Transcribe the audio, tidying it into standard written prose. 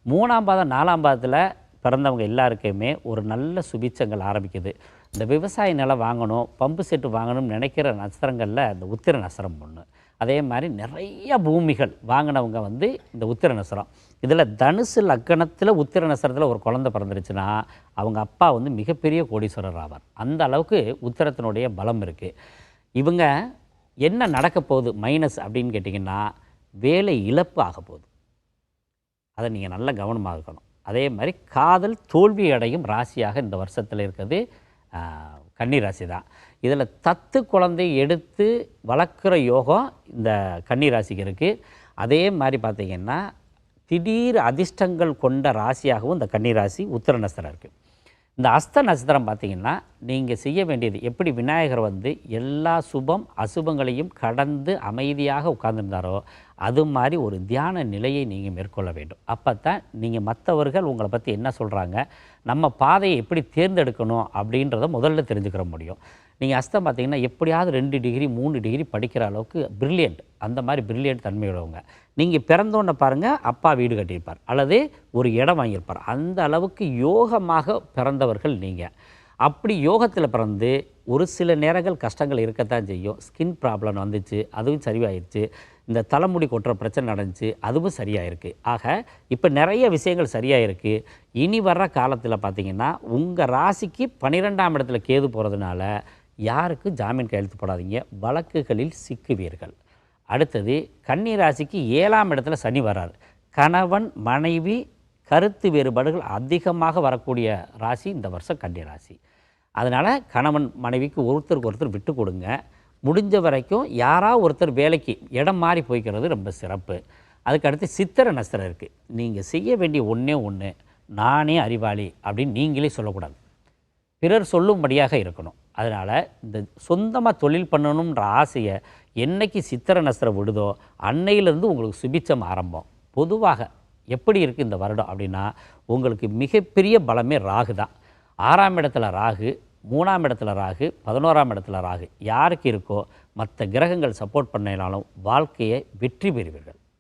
3ஆம் பாதம் 4ஆம் பாதத்தில் பிறந்தவங்க எல்லாருக்குமே ஒரு நல்ல சுபிட்சங்கள் ஆரம்பிக்குது. இந்த விவசாய நிலம் வாங்கணும், பம்பு செட்டு வாங்கணும்னு நினைக்கிற நட்சத்திரங்களில் இந்த உத்திர நட்சத்திரம் ஒன்று. அதே மாதிரி நிறைய பூமிகள் வாங்கினவங்க வந்து இந்த உத்திர நட்சத்திரம். இதில் தனுசு லக்கணத்தில் உத்திர நட்சத்திரத்தில் ஒரு குழந்தை பிறந்துருச்சுன்னா அவங்க அப்பா வந்து மிகப்பெரிய கோடீஸ்வரர் ஆவார். அந்த அளவுக்கு உத்திரத்தினுடைய பலம் இருக்குது. இவங்க என்ன நடக்க போகுது மைனஸ் அப்படின்னு கேட்டிங்கன்னா, வேலை இழப்பு ஆக போகுது. அதை நீங்கள் நல்ல கவனமாக இருக்கணும். அதே மாதிரி காதல் தோல்வி அடையும் ராசியாக இந்த வருஷத்தில் இருக்கிறது கன்னி ராசி தான். இதில் தத்து குழந்தை எடுத்து வளர்க்குற யோகம் இந்த கன்னி ராசிக்கு இருக்குது. அதே மாதிரி பார்த்திங்கன்னா திடீர் அதிர்ஷ்டங்கள் கொண்ட ராசியாகவும் இந்த கன்னி ராசி உத்திர நட்சத்திரம் இருக்குது. இந்த அஸ்த நட்சத்திரம் பார்த்திங்கன்னா நீங்கள் செய்ய வேண்டியது, எப்படி விநாயகர் வந்து எல்லா சுபம் அசுபங்களையும் கடந்து அமைதியாக உட்கார்ந்துருந்தாரோ அது மாதிரி ஒரு தியான நிலையை நீங்கள் மேற்கொள்ள வேண்டும். அப்போ தான் நீங்கள் மற்றவர்கள் உங்களை பற்றி என்ன சொல்கிறாங்க, நம்ம பாதையை எப்படி தேர்ந்தெடுக்கணும் அப்படின்றத முதல்ல தெரிஞ்சுக்கிற முடியும். நீங்கள் அஸ்தம் பார்த்திங்கன்னா எப்படியாவது 2 டிகிரி 3 டிகிரி படிக்கிற அளவுக்கு பிரில்லியண்ட், அந்த மாதிரி பிரில்லியண்ட் தன்மையுள்ளவங்க. நீங்கள் பிறந்தோன்னே பாருங்கள், அப்பா வீடு கட்டியிருப்பார் அல்லது ஒரு இடம் வாங்கியிருப்பார். அந்த அளவுக்கு யோகமாக பிறந்தவர்கள் நீங்கள். அப்படி யோகத்தில் பிறந்து ஒரு சில நேரங்கள் கஷ்டங்கள் இருக்கத்தான் செய்யும். ஸ்கின் ப்ராப்ளம் வந்துச்சு, அதுவும் சரியாயிருச்சு. இந்த தலைமுடி கொட்டுற பிரச்சனை நடந்துச்சு, அதுவும் சரியாயிருக்கு. ஆக இப்போ நிறைய விஷயங்கள் சரியாயிருக்கு. இனி வர்ற காலத்தில் பார்த்திங்கன்னா உங்கள் ராசிக்கு 12ஆம் இடத்துல கேது போகிறதுனால யாருக்கும் ஜாமீன் கையெழுத்து போடாதீங்க, வழக்குகளில் சிக்குவீர்கள். அடுத்தது கன்னி ராசிக்கு 7ஆம் இடத்துல சனி வர்றார். கணவன் மனைவி கருத்து வேறுபாடுகள் அதிகமாக வரக்கூடிய ராசி இந்த வருஷம் கன்னி ராசி. அதனால் கணவன் மனைவிக்கு ஒருத்தருக்கு ஒருத்தர் விட்டு கொடுங்க. முடிஞ்ச வரைக்கும் யாராவது ஒருத்தர் வேலைக்கு இடம் மாறி போய்க்கிறது ரொம்ப சிறப்பு. அதுக்கடுத்து சித்திரை நட்சத்திரம் இருக்குது. நீங்கள் செய்ய வேண்டிய ஒன்றே ஒன்று, நானே அறிவாளி அப்படின்னு நீங்களே சொல்லக்கூடாது, பிறர் சொல்லும்படியாக இருக்கணும். அதனால் இந்த சொந்தமாக தொழில் பண்ணணுன்ற ஆசையை என்றைக்கு சித்திரை நட்சத்திரம் விடுதோ அன்னையிலேருந்து உங்களுக்கு சுபிட்சம் ஆரம்பம். பொதுவாக எப்படி இருக்குது இந்த வருடம் அப்படின்னா, உங்களுக்கு மிகப்பெரிய பலமே ராகு தான். 6ஆம் இடத்துல ராகு, 3ஆம் இடத்துல ராகு, 11ஆம் இடத்துல ராகு யாருக்கு இருக்கோ மற்ற கிரகங்கள் சப்போர்ட் பண்ணினாலும் வாழ்க்கையை வெற்றி பெறுவீர்கள்.